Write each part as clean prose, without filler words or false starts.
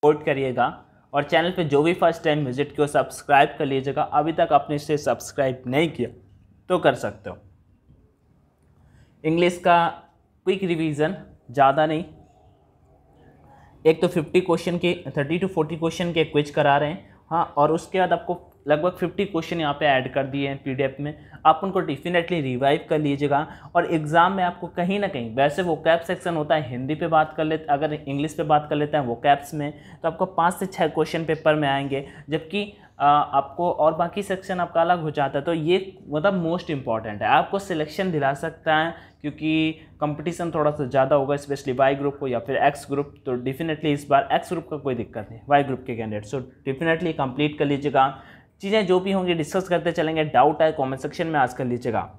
Support करिएगा और channel पे जो भी फर्स्ट टाइम विजिट किया सब्सक्राइब कर लीजिएगा। अभी तक आपने इसे सब्सक्राइब नहीं किया तो कर सकते हो। इंग्लिश का क्विक रिवीजन, ज़्यादा नहीं, एक तो 50 क्वेश्चन के 30 to 40 क्वेश्चन के क्विज करा रहे हैं, हाँ, और उसके बाद आपको लगभग 50 क्वेश्चन यहाँ पे ऐड कर दिए हैं पीडीएफ में। आप उनको डेफिनेटली रिवाइव कर लीजिएगा और एग्ज़ाम में आपको कहीं ना कहीं, वैसे वो कैप सेक्शन होता है हिंदी पे बात कर लेते, अगर इंग्लिश पे बात कर लेते हैं वो कैप्स में, तो आपको 5 से 6 क्वेश्चन पेपर में आएंगे, जबकि आपको और बाकी सेक्शन आपका अलग हो जाता है। तो ये मतलब मोस्ट इंपॉर्टेंट है, आपको सिलेक्शन दिला सकता है, क्योंकि कंपटीशन थोड़ा सा ज़्यादा होगा, स्पेशली वाई ग्रुप को या फिर एक्स ग्रुप। तो डेफिनेटली इस बार एक्स ग्रुप का कोई दिक्कत नहीं, वाई ग्रुप के कैंडिडेट, सो डेफिनेटली कंप्लीट कर लीजिएगा। चीज़ें जो भी होंगी डिस्कस करते चलेंगे, डाउट है कमेंट सेक्शन में आज कर लीजिएगा।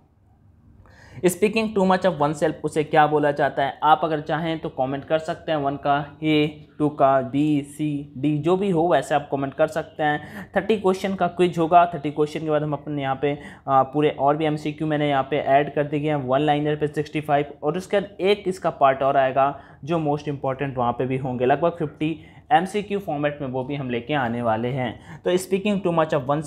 Speaking too much of one self, उसे क्या बोला जाता है? आप अगर चाहें तो कमेंट कर सकते हैं, 1 का ए, 2 का बी, सी, डी, जो भी हो वैसे आप कमेंट कर सकते हैं। 30 क्वेश्चन का क्विज होगा। 30 क्वेश्चन के बाद हम अपने यहाँ पे पूरे और भी एमसीक्यू मैंने यहाँ पे ऐड कर दिए हैं, 1 लाइनर पे 65, और उसके बाद एक इसका पार्ट और आएगा जो मोस्ट इंपॉर्टेंट वहाँ पे भी होंगे, लगभग 50 एमसीक्यू फॉर्मेट में, वो भी हम लेके आने वाले हैं। तो speaking too much of one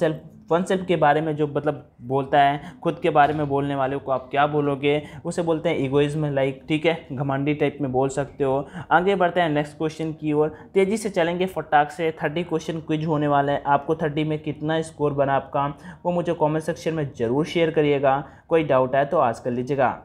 self के बारे में जो मतलब बोलता है, खुद के बारे में बोलने वाले को आप क्या बोलोगे? उसे बोलते हैं ईगोइज्म, लाइक, ठीक है, घमंडी टाइप में बोल सकते हो। आगे बढ़ते हैं नेक्स्ट क्वेश्चन की ओर, तेज़ी से चलेंगे फटाक से। 30 क्वेश्चन क्विज होने वाले हैं, आपको 30 में कितना स्कोर बना आपका वो मुझे कॉमेंट सेक्शन में ज़रूर शेयर करिएगा। कोई डाउट है तो आज कर लीजिएगा।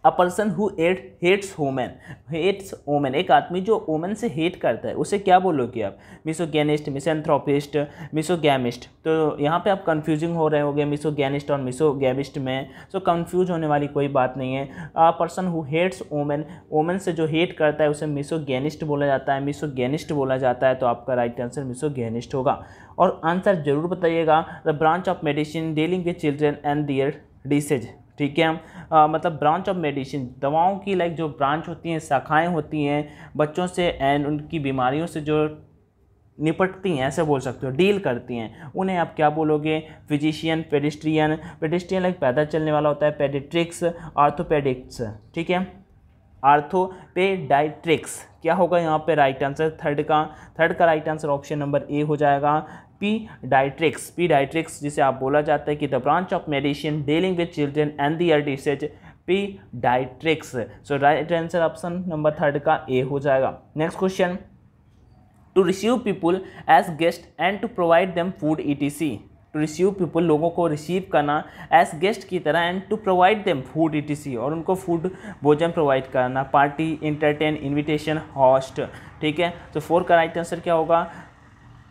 A person who hates women, एक आदमी जो वोमेन से हेट करता है उसे क्या बोलोगे आप? मिसोगैनिस्ट, मिसएंथ्रोपिस्ट, मिसोगैमिस्ट। तो यहाँ पे आप कंफ्यूजिंग हो रहे होंगे मिसोगैनिस्ट और मिसोगैमिस्ट में, सो कंफ्यूज होने वाली कोई बात नहीं है। A person who hates women से जो हेट करता है उसे मिसोगैनिस्ट बोला जाता है, मिसोगैनिस्ट बोला जाता है। तो आपका राइट आंसर मिसोगैनिस्ट होगा। और आंसर जरूर बताइएगा। The branch of medicine dealing with children and their disease, ठीक है, मतलब ब्रांच ऑफ मेडिसिन, दवाओं की लाइक जो ब्रांच होती हैं, शाखाएं होती हैं बच्चों से एंड उनकी बीमारियों से जो निपटती हैं, ऐसे बोल सकते हो, डील करती हैं, उन्हें आप क्या बोलोगे? फिजिशियन, पेडिस्ट्रियन लाइक पैदल चलने वाला होता है, पेडिट्रिक्स, आर्थोपेडिक्स, ठीक है, आर्थोपेडाइट्रिक्स। क्या होगा यहाँ पे राइट आंसर? थर्ड का right answer option number A हो जाएगा, पीडाइट्रिक्स, जिसे आप बोला जाता है कि the branch of medicine dealing with children and their disease, paediatrics. So right answer option number third का ए हो जाएगा। Next question, to receive people as guest and to provide them food ETC। To receive people, लोगों को receive करना as guest की तरह, and to provide them food ETC, और उनको फूड भोजन प्रोवाइड करना, पार्टी, इंटरटेन, इन्विटेशन, होस्ट, ठीक है। तो 4 का राइट आंसर क्या होगा?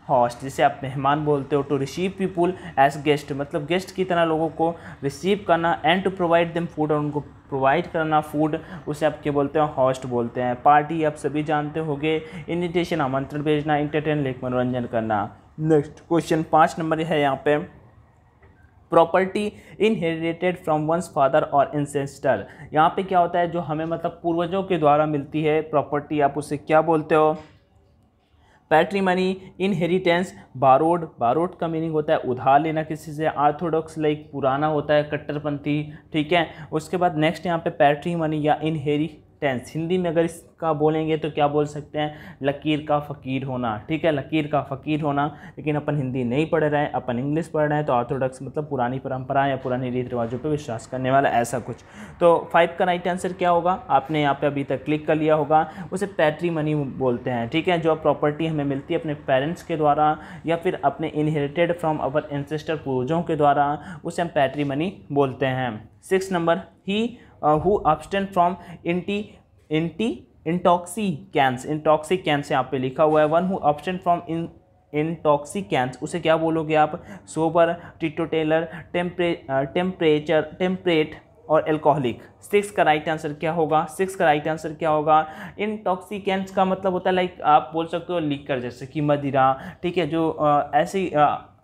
होस्ट, जिसे आप मेहमान बोलते हो। To receive people as guest, मतलब गेस्ट की तरह लोगों को रिसीव करना, and to provide them food, और उनको प्रोवाइड करना फूड, उसे आप क्या बोलते हैं? होस्ट बोलते हैं। पार्टी आप सभी जानते होंगे, इन्विटेशन आमंत्रण भेजना, इंटरटेन लाइक मनोरंजन करना। नेक्स्ट क्वेश्चन 5 नंबर है यहाँ पे, property inherited from once father और इंसेस्टर। यहाँ पे क्या होता है? जो हमें मतलब पूर्वजों के द्वारा मिलती है प्रॉपर्टी, आप उसे क्या बोलते हो? पैट्रीमनी, इनहेरिटेंस, बारोड का मीनिंग होता है उधार लेना किसी से, ऑर्थोडॉक्स लाइक पुराना होता है, कट्टरपंथी, ठीक है। उसके बाद नेक्स्ट यहाँ पे पैट्रीमनी या इनहेरिटेंस, हिंदी में अगर इसका बोलेंगे तो क्या बोल सकते हैं? लकीर का फ़कीर होना, ठीक है, लकीर का फ़कीर होना। लेकिन अपन हिंदी नहीं पढ़ रहे हैं, अपन इंग्लिश पढ़ रहे हैं, तो ऑर्थोडॉक्स मतलब पुरानी परंपरा या पुरानी रीति रिवाजों पर विश्वास करने वाला, ऐसा कुछ। तो 5 का राइट आंसर क्या होगा? आपने यहाँ पे अभी तक क्लिक कर लिया होगा, उसे पैट्रीमनी बोलते हैं, ठीक है। जो प्रॉपर्टी हमें मिलती है अपने पेरेंट्स के द्वारा या फिर अपने इनहेरिटेड फ्रॉम अवर एंसेस्टर, पूर्वजों के द्वारा, उसे हम पैट्रीमनी बोलते हैं। 6 number, he who abstain from intoxicants यहाँ पे लिखा हुआ है। One who abstain from intoxicants, उसे क्या बोलोगे आप? सोबर, टिटोटेलर, टेम्परेट और एल्कोहलिक। 6 का राइट आंसर क्या होगा? 6 का राइट आंसर क्या होगा? इंटॉक्सिकेंट्स का मतलब होता है लाइक आप बोल सकते हो लीकर, जैसे कि मदिरा, ठीक है, जो ऐसी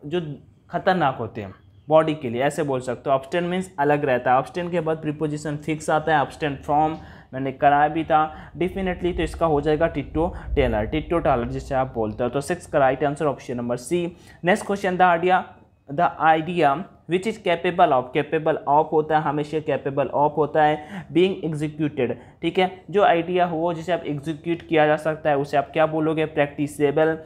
जो खतरनाक होते हैं बॉडी के लिए, ऐसे बोल सकते हो। ऑब्स्टेन मीन्स अलग रहता है, ऑब्स्टेन के बाद प्रीपोजिशन फिक्स आता है, ऑब्स्टेन फ्रॉम मैंने कराया भी था डेफिनेटली, तो इसका हो जाएगा टिट्टो-टालर जिसे आप बोलते हो। तो 6 का right answer option number C. Next question, the idea which is capable of होता है, हमेशा कैपेबल ऑफ होता है, बीइंग एग्जीक्यूटेड, ठीक है, जो आइडिया हो जिसे आप एग्जीक्यूट किया जा सकता है उसे आप क्या बोलोगे, प्रैक्टिसेबल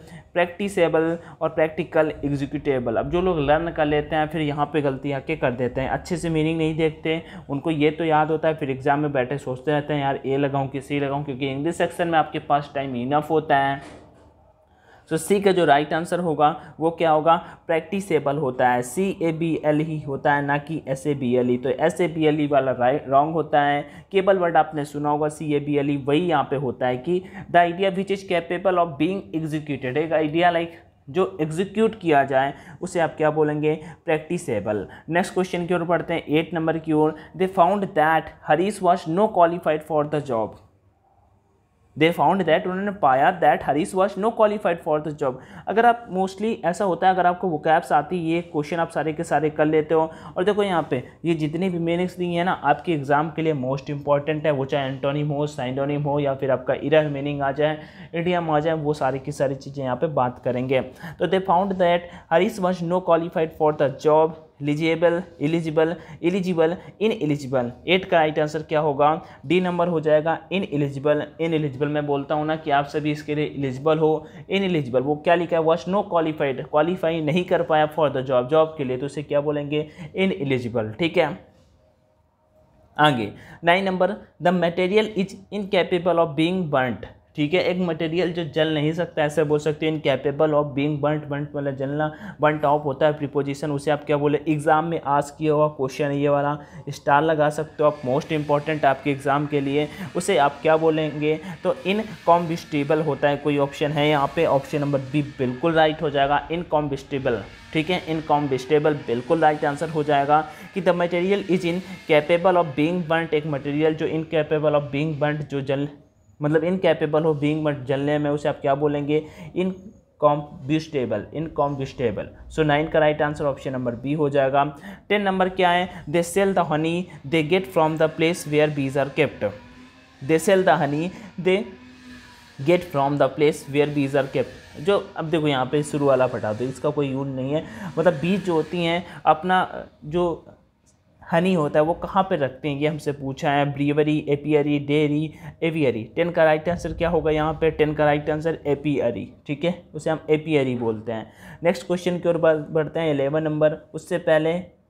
और प्रैक्टिकल, एग्जीक्यूटेबल। अब जो लोग लर्न कर लेते हैं फिर यहाँ पे गलतियाँ क्या कर देते हैं, अच्छे से मीनिंग नहीं देखते, उनको ये तो याद होता है, फिर एग्जाम में बैठे सोचते रहते हैं यार ए लगाऊं कि सी लगाऊं, क्योंकि इंग्लिश सेक्शन में आपके पास टाइम इनफ होता है। सो सी का जो राइट आंसर होगा वो क्या होगा, प्रैक्टिसेबल होता है, CABL ही होता है, ना कि SABLE। तो SABLE वाला रॉन्ग होता है। केबल वर्ड आपने सुना होगा, CABLE वही यहाँ पे होता है कि the idea which is capable of being executed, एक आइडिया लाइक जो एग्जीक्यूट किया जाए उसे आप क्या बोलेंगे, प्रैक्टिसेबल। नेक्स्ट क्वेश्चन की ओर पढ़ते हैं, 8 नंबर की ओर। They found that Harish was no qualified for the job. They found that, उन्होंने पाया that Harish was no qualified for the job. अगर आप मोस्टली ऐसा होता है, अगर आपको वोकैब्स आती है, ये क्वेश्चन आप सारे के सारे कर लेते हो। और देखो यहाँ पे ये जितनी भी मीनिंग्स दी है ना आपके एग्जाम के लिए मोस्ट इंपॉर्टेंट है, वो चाहे एंटोनिम हो, साइंडोनिम हो, या फिर आपका इरर मीनिंग आ जाए, इडियम आ जाए, वो सारी की सारी चीज़ें यहाँ पे बात करेंगे। तो they found that Harish was no qualified for the job, eligible, ineligible. 8 का राइट आंसर क्या होगा, डी नंबर हो जाएगा, इनएलिजिबल। मैं बोलता हूँ ना कि आप सभी इसके लिए एलिजिबल हो, इनएलिजिबल वो क्या लिखा है, वॉज नो क्वालिफाइड, क्वालिफाई नहीं कर पाया फॉर द जॉब के लिए, तो उसे क्या बोलेंगे, इनएलिजिबल, ठीक है। आगे 9 number, the material is incapable of being burnt, ठीक है, एक मटेरियल जो जल नहीं सकता, ऐसे बोल सकते हैं, इनकैपेबल ऑफ बीइंग बर्न्ट मतलब जलना, बर्न्ट ऑफ होता है प्रीपोजिशन, उसे आप क्या बोले, एग्जाम में आस्क किया हुआ क्वेश्चन ये वाला स्टार लगा सकते हो आप, मोस्ट इंपॉर्टेंट आपके एग्जाम के लिए, उसे आप क्या बोलेंगे, तो इनकॉम्बिस्टिबल होता है। कोई ऑप्शन है यहाँ पे, ऑप्शन नंबर बी बिल्कुल राइट हो जाएगा, इनकॉम्बिस्टिबल, ठीक है, इनकॉम्बिस्टेबल बिल्कुल राइट आंसर हो जाएगा कि the material is incapable of being burnt, एक मटेरियल जो इनकैपेबल ऑफ बीइंग बर्न्ट, जो जल मतलब इनकैपेबल हो बीइंग बट जलने में, उसे आप क्या बोलेंगे, इनकॉम्बिस्टेबल। सो 9 का right answer option number B हो जाएगा। 10 नंबर क्या है, they sell the honey they get from the place where bees are kept. They sell the honey they get from the place where bees are kept. जो अब देखो यहाँ पे शुरू वाला हटा दो, इसका कोई यूज नहीं है, मतलब बीज जो होती हैं अपना जो हनी होता है वो कहाँ पे रखते हैं, ये हमसे पूछा है, ब्रीवरी, एपियरी, डेयरी, एवियरी। 10 का राइट आंसर क्या होगा यहाँ पे, 10 का राइट आंसर एपियरी, ठीक है, उसे हम एपियरी बोलते हैं। नेक्स्ट क्वेश्चन की ओर बढ़ते हैं, 11 नंबर। उससे पहले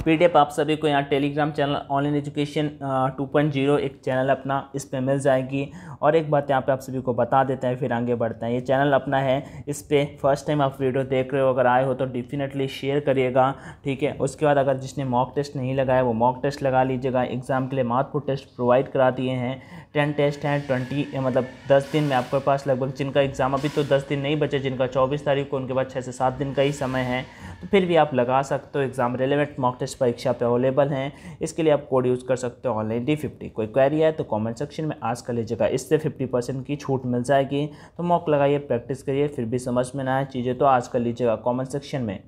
PDF आप सभी को यहाँ टेलीग्राम चैनल ऑनलाइन एजुकेशन 2.0 एक चैनल अपना, इस पे मिल जाएगी। और एक बात यहाँ पे आप सभी को बता देते हैं, फिर आगे बढ़ते हैं। ये चैनल अपना है, इस पे फर्स्ट टाइम आप वीडियो देख रहे हो, अगर आए हो तो डेफिनेटली शेयर करिएगा, ठीक है। उसके बाद अगर जिसने मॉक टेस्ट नहीं लगाया वो मॉक टेस्ट लगा लीजिएगा। एग्ज़ाम के लिए महत्वपूर्ण टेस्ट प्रोवाइड करा दिए हैं, 10 टेस्ट हैं, 20 मतलब 10 दिन में आपके पास लगभग, जिनका एग्ज़ाम अभी तो 10 दिन नहीं बचे, जिनका 24 तारीख को, उनके बाद 6 से 7 दिन का ही समय है, तो फिर भी आप लगा सकते हो। एग्ज़ाम रेलेवेंट मॉक टेस्ट परीक्षा पे अवेलेबल हैं, इसके लिए आप कोड यूज़ कर सकते हो ऑनलाइन D50। कोई क्वेरी है तो कमेंट सेक्शन में आस्क कर लीजिएगा, इससे 50% की छूट मिल जाएगी। तो मॉक लगाइए, प्रैक्टिस करिए, फिर भी समझ में ना आए चीज़ें तो आस्क कर लीजिएगा कमेंट सेक्शन में।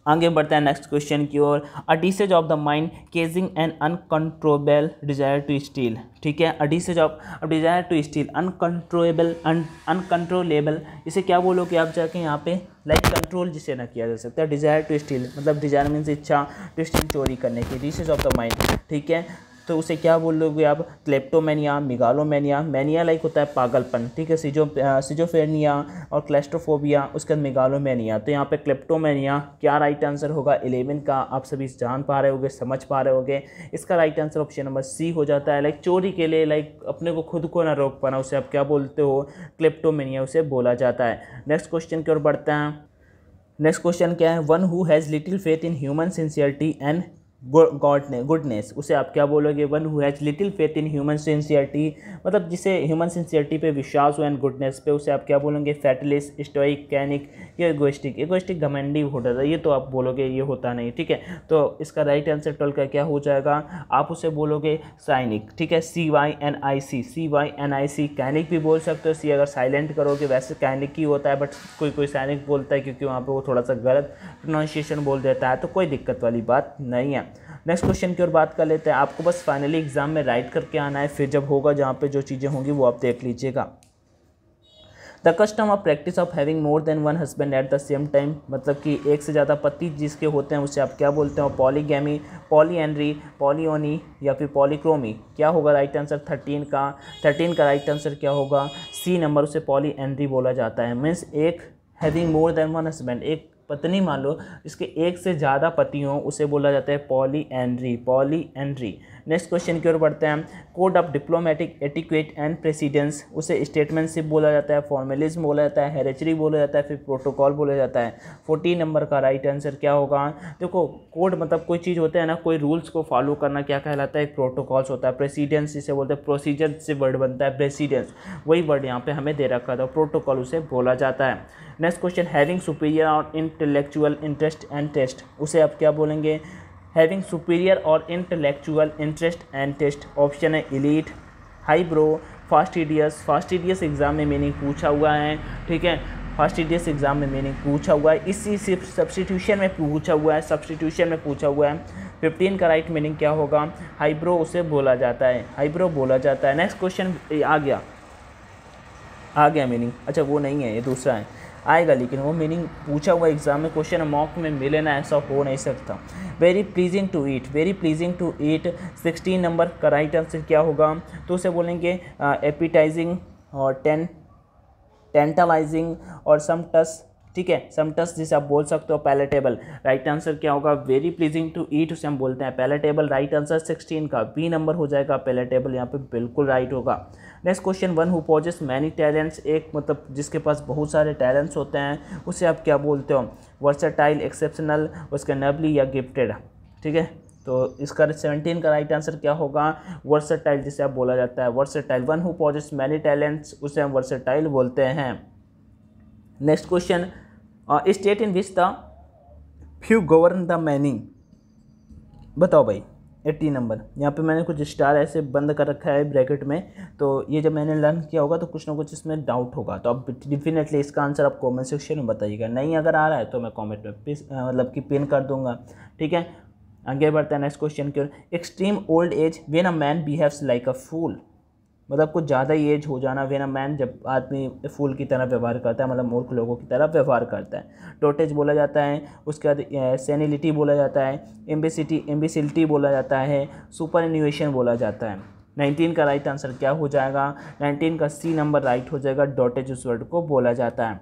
आगे बढ़ते हैं नेक्स्ट क्वेश्चन की ओर। A disease of the mind causing an uncontrollable desire to steal, ठीक है, a disease of desire to steal, uncontrollable, इसे क्या बोलोगे आप जाके यहाँ पे, लाइक कंट्रोल जिसे ना किया जा सकता है। डिजायर टू स्टील मतलब डिजायर मीन्स इच्छा, टू स्टील चोरी करने की, डिसेज ऑफ द माइंड, ठीक है, तो उसे क्या बोलोगे आप, क्लेप्टोमेनिया, मेगालोमेनिया। मेनिया लाइक होता है पागलपन, ठीक है, सिजोफ्रेनिया और क्लेस्ट्रोफोबिया, उसके बाद मेगालोमेनिया। तो यहाँ पे क्लेप्टोमेनिया क्या राइट आंसर होगा, 11 का आप सभी जान पा रहे होगे, समझ पा रहे होगे। इसका right answer option number C हो जाता है, लाइक चोरी के लिए, लाइक अपने को खुद को ना रोक पाना, उसे आप क्या बोलते हो, क्लेप्टोमेनिया उसे बोला जाता है। नेक्स्ट क्वेश्चन की ओर बढ़ते हैं। नेक्स्ट क्वेश्चन क्या है, one who has little faith in human sincerity and goodness, उसे आप क्या बोलोगे, one who has little faith in human sincerity मतलब जिसे ह्यूमन सिंसियरिटी पे विश्वास हो एंड गुडनेस पे, उसे आप क्या बोलोगे, फैटलिस्ट, स्टोइक, कैनिक या इगोइस्टिक। इगोइस्टिक घमंडी होता है, ये तो आप बोलोगे ये होता नहीं, ठीक है। तो इसका राइट आंसर 12 का क्या हो जाएगा, आप उसे बोलोगे साइनिक, ठीक है, CYNIC, कैनिक भी बोल सकते हो, सी अगर साइलेंट करोगे, वैसे कैनिक ही होता है, बट कोई साइनिक बोलता है क्योंकि वहाँ पर वो थोड़ा सा गलत प्रोनाउंसिएशन बोल देता है, तो कोई दिक्कत वाली बात नहीं है। नेक्स्ट क्वेश्चन की ओर बात कर लेते हैं। आपको बस फाइनली एग्जाम में राइट करके आना है, फिर जब होगा जहाँ पे जो चीज़ें होंगी वो आप देख लीजिएगा। The custom of practice of having more than one husband at the same time, मतलब कि एक से ज़्यादा पति जिसके होते हैं उसे आप क्या बोलते हैं? पॉलीगैमी, पॉलीएंड्री, पॉलीओनी या फिर पॉलीक्रोमी। क्या होगा राइट आंसर? 13 का राइट आंसर क्या होगा? सी नंबर, उसे पॉलीएंड्री बोला जाता है। मीन्स एक having more than one husband, एक पत्नी मान लो इसके एक से ज़्यादा पति हों उसे बोला जाता है पॉलीएंड्री, पॉलीएंड्री। नेक्स्ट क्वेश्चन की ओर बढ़ते हैं। Code of diplomatic etiquette and precedence, उसे स्टेटमेंटशिप बोला जाता है, फॉर्मेलिज्म बोला जाता है, हेरेचरी बोला जाता है, फिर प्रोटोकॉल बोला जाता है। 14 नंबर का राइट आंसर क्या होगा? देखो कोड मतलब कोई चीज़ होता है ना, कोई रूल्स को फॉलो करना क्या कहलाता है? एक प्रोटोकॉल्स होता है। प्रेसिडेंस इसे बोलते हैं, प्रोसीजर से वर्ड बनता है प्रेसिडेंस, वही वर्ड यहाँ पे हमें दे रखा था, प्रोटोकॉल उसे बोला जाता है। नेक्स्ट क्वेश्चन, हैविंग सुपीरियर और इंटेलेक्चुअल इंटरेस्ट एंड टेस्ट, उसे आप क्या बोलेंगे? हैविंग सुपीरियर और intellectual interest and taste. Option है elite, highbrow, fastidious. Fastidious exam में मीनिंग पूछा हुआ है, ठीक है, फास्टिडियस एग्जाम में मीनिंग पूछा हुआ है, इसी सिर्फ सब्सटीट्यूशन में पूछा हुआ है, सब्सटीट्यूशन में पूछा हुआ है। 15 का राइट मीनिंग क्या होगा? हाईब्रो उसे बोला जाता है, हाईब्रो बोला जाता है। नेक्स्ट क्वेश्चन आ गया मीनिंग, अच्छा वो नहीं है, ये दूसरा है, आएगा लेकिन वो मीनिंग पूछा हुआ एग्जाम में, क्वेश्चन मॉक में मिले ना, ऐसा हो नहीं सकता। Very pleasing to eat, very pleasing to eat. 16 number का राइट आंसर क्या होगा? तो उसे बोलेंगे एपिटाइजिंग और टेंटलाइजिंग और समटस, ठीक है, समटस जिसे आप बोल सकते हो पैलेटेबल। राइट आंसर क्या होगा? वेरी प्लीजिंग टू ईट उसे हम बोलते हैं पैलेटेबल। राइट आंसर 16 का बी नंबर हो जाएगा, पैलेटेबल यहाँ पे बिल्कुल राइट होगा। Next question, one who possesses many talents, एक मतलब जिसके पास बहुत सारे टैलेंट्स होते हैं उसे आप क्या बोलते हो? वर्सेटाइल, एक्सेप्शनल, उसके नबली या गिफ्टेड, ठीक है। तो इसका 17 का राइट आंसर क्या होगा? वर्सेटाइल जिसे आप बोला जाता है, versatile. One who possesses many talents उसे हम वर्सेटाइल बोलते हैं। Next question, state in which the few govern the many, बताओ भाई। 80 नंबर, यहाँ पे मैंने कुछ स्टार ऐसे बंद कर रखा है ब्रैकेट में, तो ये जब मैंने लर्न किया होगा तो कुछ ना कुछ इसमें डाउट होगा, तो अब डेफिनेटली इसका आंसर आप कमेंट सेक्शन में बताइएगा। नहीं अगर आ रहा है तो मैं कमेंट में मतलब कि पिन कर दूंगा, ठीक है। आगे बढ़ते हैं नेक्स्ट क्वेश्चन की ओर। Extreme old age when a man behaves like a fool, मतलब कुछ ज़्यादा ही एज हो जाना, व्हेन अ मैन जब आदमी फूल की तरह व्यवहार करता है, मतलब मूर्ख लोगों की तरह व्यवहार करता है। डोटेज बोला जाता है, उसके बाद सेनिलिटी बोला जाता है, एम्बिसिलिटी बोला जाता है, सुपर इन्यूएशन बोला जाता है। 19 का राइट आंसर क्या हो जाएगा? 19 का सी नंबर राइट हो जाएगा, डोटेज उस वर्ड को बोला जाता है।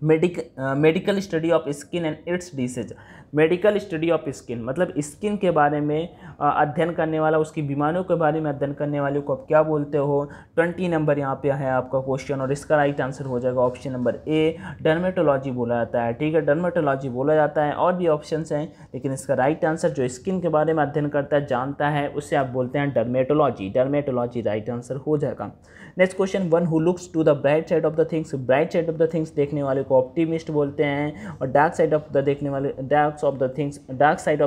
Medical study of skin and it's disease, medical study of skin मतलब स्किन के बारे में अध्ययन करने वाला, उसकी बीमारियों के बारे में अध्ययन करने वाले को आप क्या बोलते हो? 20 नंबर यहाँ पे है आपका क्वेश्चन, और इसका राइट आंसर हो जाएगा ऑप्शन नंबर ए, डर्मेटोलॉजी बोला जाता है, ठीक है, डर्मेटोलॉजी बोला जाता है। और भी ऑप्शंस हैं, लेकिन इसका राइट आंसर जो स्किन के बारे में अध्ययन करता है, जानता है, उसे आप बोलते हैं डर्मेटोलॉजी, डर्मेटोलॉजी राइट आंसर हो जाएगा। Next question, one who looks to the bright side of the things, bright side of the things देखने वाले को ऑप्टिमिस्ट बोलते हैं, और dark side of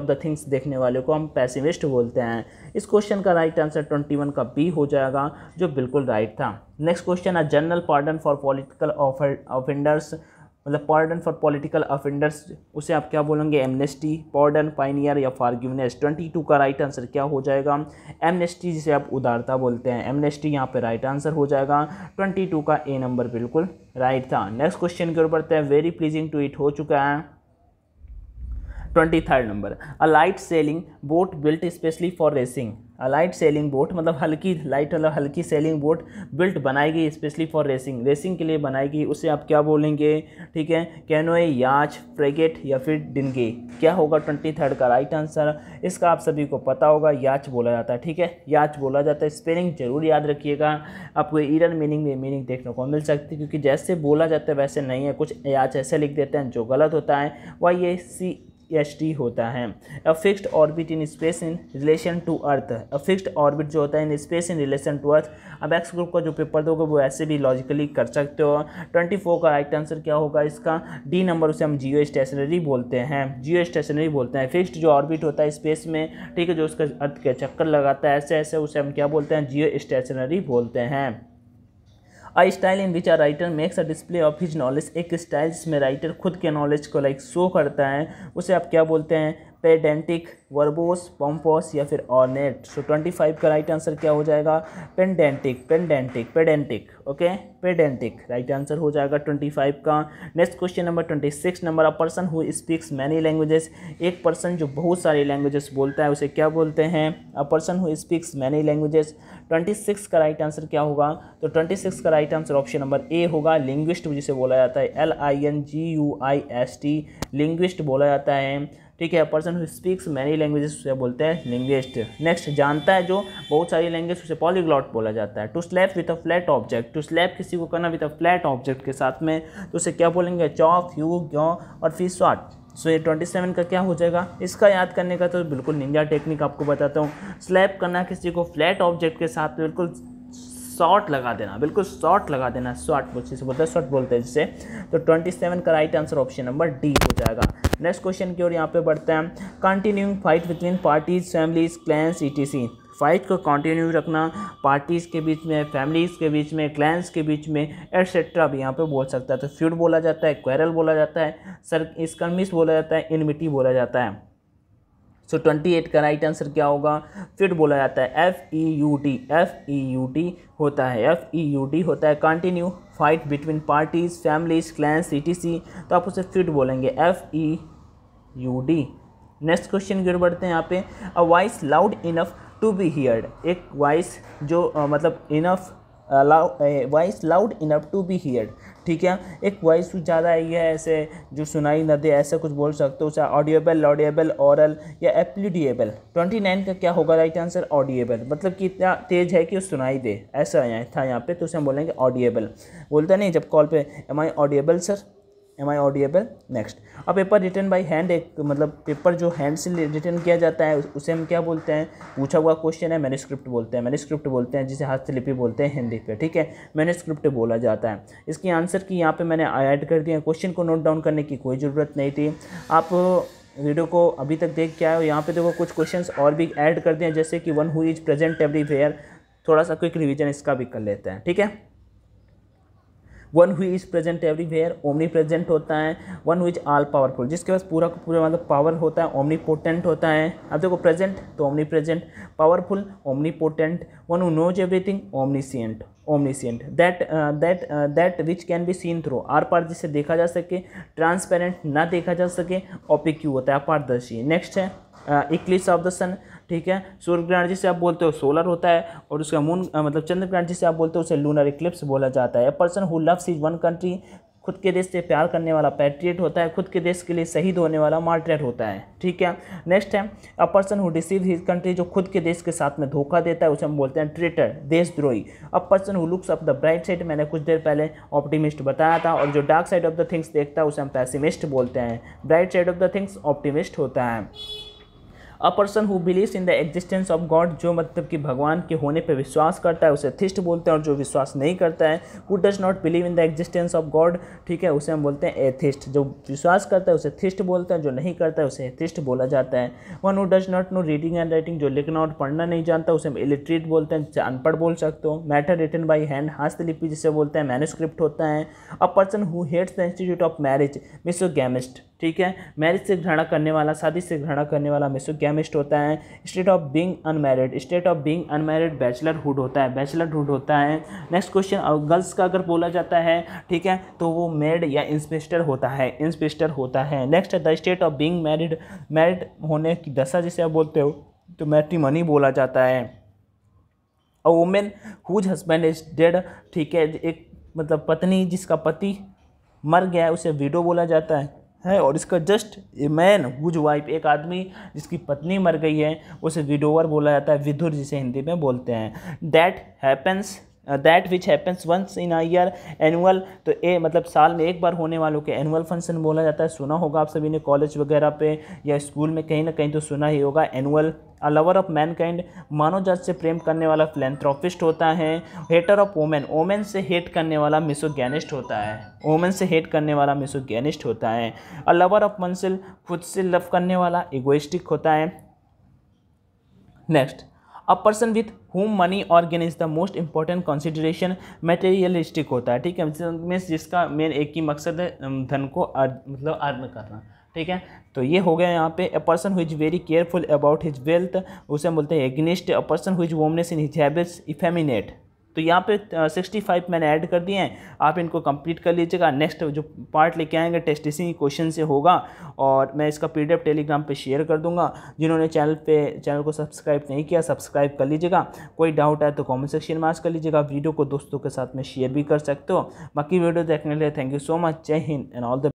the things देखने वाले को हम पैसिमिस्ट बोलते हैं। इस क्वेश्चन का राइट आंसर 21 का बी हो जाएगा, जो बिल्कुल राइट था। Next question, a general pardon for political offenders, मतलब पार्डन फॉर पॉलिटिकल ऑफेंडर्स, उसे आप क्या बोलेंगे? एमनेस्टी, पार्डन, पाइनियर या फॉरगिवनेस। 22 का राइट आंसर क्या हो जाएगा? एमनेस्टी, जिसे आप उदारता बोलते हैं, एमनेस्टी यहाँ पे राइट आंसर हो जाएगा। 22 का ए नंबर बिल्कुल राइट था। नेक्स्ट क्वेश्चन के ऊपर बढ़ते हैं, वेरी प्लीजिंग टू इट हो चुका है। 23 number, a light sailing boat built specially for racing, a light sailing boat मतलब हल्की सेलिंग बोट बिल्ट बनाई गई स्पेशली फॉर रेसिंग, रेसिंग के लिए बनाई गई, उसे आप क्या बोलेंगे? ठीक है, कैनोए, याच, फ्रेगेट या फिर डिंगे। क्या होगा 23 का राइट आंसर? इसका आप सभी को पता होगा, याच बोला जाता है, ठीक है, याच बोला जाता है। स्पेलिंग जरूर याद रखिएगा, आपको एरर मीनिंग में मीनिंग देखने को मिल सकती है, क्योंकि जैसे बोला जाता है वैसे नहीं है, कुछ याच ऐसे लिख देते हैं जो गलत होता है, वह ये CST होता है। A fixed orbit in space in relation to earth, a fixed orbit जो होता है in space in relation to earth. अब एक्स ग्रुप का जो पेपर दोगे वो ऐसे भी लॉजिकली कर सकते हो। 24 का राइट आंसर क्या होगा इसका? डी नंबर, उसे हम जियो स्टेशनरी बोलते हैं, जियो स्टेशनरी बोलते हैं। फिक्स्ड जो ऑर्बिट होता है स्पेस में, ठीक है, जो उसका अर्थ के चक्कर लगाता है ऐसे ऐसे, उसे हम क्या बोलते हैं? जियो स्टेशनरी बोलते हैं। A style in which a writer makes a display of his knowledge, एक स्टाइल जिसमें राइटर खुद के नॉलेज को शो करता है, उसे आप क्या बोलते हैं? पेडेंटिक, वर्बोस, पॉम्पोस या फिर ऑर्नेट। सो 25 का राइट आंसर क्या हो जाएगा? Pedantic, pedantic, pedantic. Okay, pedantic right answer हो जाएगा 25 का। Next question number 26 number, a person who speaks many languages, एक पर्सन जो बहुत सारी लैंग्वेजेस बोलता है उसे क्या बोलते हैं? अ person who speaks many languages. 26 का राइट आंसर क्या होगा? तो 26 का राइट आंसर ऑप्शन नंबर ए होगा, लिंग्विस्ट जिसे बोला जाता है, LINGUIST, लिंग्विस्ट बोला जाता है। ठीक है, person who speaks many languages उसे बोलते हैं लिंग्विस्ट। नेक्स्ट, जानता है जो बहुत सारी लैंग्वेज उसे पॉलीग्लॉट बोला जाता है। To slap with a flat object, to slap किसी को करना विद अ फ्लैट ऑब्जेक्ट के साथ में, तो उसे क्या बोलेंगे? चॉ, फ्यू, ग्यों और फिर स्वाट। सो ये 27 का क्या हो जाएगा? इसका याद करने का तो बिल्कुल निंजा टेक्निक आपको बताता हूँ। स्लैप करना किसी को फ्लैट ऑब्जेक्ट के साथ बिल्कुल शॉर्ट लगा देना, बिल्कुल शॉर्ट लगा देना, शॉर्ट जिसे बोलते हैं, शॉर्ट बोलते हैं जिसे। तो 27 का right answer option number D हो जाएगा। नेक्स्ट क्वेश्चन की ओर यहाँ पे बढ़ते हैं। Continuing fight between parties, families, clans, ETC। Fight को कंटिन्यू रखना पार्टीज़ के बीच में, फैमिलीज़ के बीच में, क्लैंस के बीच में, एटसेट्रा भी यहाँ पे बोल सकता है। तो फ्यूड बोला जाता है, क्वेरल बोला जाता है, स्कर्मिश बोला जाता है, इनमिटी बोला जाता है। सो 28 का राइट आंसर क्या होगा? फ्यूड बोला जाता है, FEUD होता है, FEUD होता है। Continue fight between parties, families, clans, ETC, तो आप उसे फ्यूड बोलेंगे, FEUD। नेक्स्ट क्वेश्चन की ओर बढ़ते हैं यहाँ पे। A voice loud enough to be heard, एक वॉइस जो मतलब enough, voice loud enough to be heard. ठीक है, एक वॉइस ज़्यादा आई है ऐसे जो सुनाई न दे, ऐसा कुछ बोल सकते हो उसे ऑडिएबल, लॉडिएबल, ऑरल या एप्लीडिएबल। 29 का क्या होगा राइट आंसर? ऑडिएबल, मतलब कि इतना तेज है कि वो सुनाई दे, ऐसा था यहाँ पे, तो उसे हम बोलेंगे ऑडिएबल। बोलते नहीं जब कॉल पे, एम आई ऑडिएबल सर, एम आई ऑडिएबल। नेक्स्ट, अब पेपर रिटन बाई हैंड, एक मतलब पेपर जो हैंड से रिटन किया जाता है उसे हम क्या बोलते हैं? पूछा हुआ क्वेश्चन है, मैन्युस्क्रिप्ट बोलते हैं, मैन्युस्क्रिप्ट बोलते हैं जिसे हाथ से लिपि बोलते हैं हिंदी पे। ठीक है, मैन्युस्क्रिप्ट बोला जाता है। इसकी आंसर की यहाँ पे मैंने ऐड कर दिया, क्वेश्चन को नोट डाउन करने की कोई ज़रूरत नहीं थी। आप वीडियो को अभी तक देख के आए हो, यहाँ पे देखो कुछ क्वेश्चंस और भी ऐड कर दिए, जैसे कि one who is present everywhere, थोड़ा सा क्विक रिवीजन इसका भी कर लेते हैं। ठीक है, one who is present everywhere omni present होता है। One who is all powerful, जिसके पास पूरा का पूरा मतलब पावर होता है, ओमनी पोटेंट होता है। अब देखो प्रेजेंट तो omnipresent, powerful omnipotent, one who knows everything omniscient, omniscient. That which can be seen through, आर पार जिसे देखा जा सके, ट्रांसपेरेंट ना देखा जा सके, ओपिक्यू होता है अपारदर्शी। नेक्स्ट है इक्लिप्स ऑफ द सन। ठीक है, सूर्य ग्रहण जिसे आप बोलते हो सोलर होता है, और उसका मून मतलब चंद्र ग्रहण जिसे आप बोलते हो उसे लूनर इक्लिप्स बोला जाता है। ए person who loves his one country, खुद के देश से प्यार करने वाला पैट्रियट होता है, खुद के देश के लिए शहीद होने वाला मार्टियर होता है। ठीक है, नेक्स्ट है a person who deceive his country, जो खुद के देश के साथ में धोखा देता है उसे हम बोलते हैं ट्रेटर, देशद्रोही। अ person who looks up the bright side, मैंने कुछ देर पहले ऑप्टिमिस्ट बताया था, और जो dark side of the things देखता है उसे हम पैसिमिस्ट बोलते हैं। Bright side of the things optimist होता है। A person who believes in the existence of God, जो मतलब कि भगवान के होने पर विश्वास करता है उसे थिस्ट बोलते हैं, और जो विश्वास नहीं करता है, who does not believe in the existence of God, ठीक है, उसे हम बोलते हैं एथिस्ट। जो विश्वास करता है उसे थिस्ट बोलते हैं, जो नहीं करता है उसे एथिस्ट बोला जाता है। One who does not know reading and writing, जो लिखना और पढ़ना नहीं जानता उसे हम इलिटरेट बोलते हैं, जिसे अनपढ़ बोल सकते हो। मैटर रिटन बाई हैंड, हस्तलिपि जिसे बोलते हैं मैन्युस्क्रिप्ट होता है। A person who hates the institute of marriage, misogamist. ठीक है, मैरिज से घृणा करने वाला, शादी से घृणा करने वाला मिसोगैमिस्ट होता है। State of being unmarried, state of being unmarried bachelorhood होता है, बैचलरहुड होता है। नेक्स्ट क्वेश्चन, गर्ल्स का अगर बोला जाता है, ठीक है, तो वो मेड या इंस्पेक्टर होता है, इंस्पेक्टर होता है। नेक्स्ट है the state of being married, married होने की दशा जिसे आप बोलते हो तो मैट्रिमनी बोला जाता है। A woman whose husband is dead, ठीक है, एक मतलब पत्नी जिसका पति मर गया है उसे विडो बोला जाता है। और इसका just a man whose wife, एक आदमी जिसकी पत्नी मर गई है उसे विडोवर बोला जाता है, विधुर जिसे हिंदी में बोलते हैं। That which happens once in a year, annual, तो ए मतलब साल में एक बार होने वालों के एनुअल फंक्शन बोला जाता है। सुना होगा आप सभी ने कॉलेज वगैरह पे या स्कूल में कहीं ना कहीं तो सुना ही होगा annual. A lover of mankind, मानव जात से प्रेम करने वाला फिलैंथ्रोपिस्ट होता है। हेटर ऑफ वोमेन, वोमेन से हेट करने वाला मिसोगैनिस्ट होता है, वोमेन से हेट करने वाला मिसोगैनिस्ट होता है। अ लवर ऑफ मनसेल्फ, खुद से लव करने वाला इगोइस्टिक होता है। Next, a person with whom money और gain is the most important consideration, materialistic होता है। ठीक है, मीन्स जिसका मेन एक ही मकसद है धन को मतलब अर्न करना, ठीक है। तो ये हो गया यहाँ पे a person who is very careful about his wealth, उसे हम बोलते हैं एग्निस्ट। A person who is womanish in his habits, effeminate. तो यहाँ पे 65 मैंने ऐड कर दिए हैं, आप इनको कंप्लीट कर लीजिएगा। नेक्स्ट जो पार्ट लेके आएंगे टेस्ट इसी क्वेश्चन से होगा, और मैं इसका PDF टेलीग्राम पे शेयर कर दूंगा। जिन्होंने चैनल को सब्सक्राइब नहीं किया सब्सक्राइब कर लीजिएगा। कोई डाउट है तो कमेंट सेक्शन में आस्क कर लीजिएगा। वीडियो को दोस्तों के साथ में शेयर भी कर सकते हो। बाकी वीडियो देखने के लिए थैंक यू सो मच। जय हिंद एंड ऑल द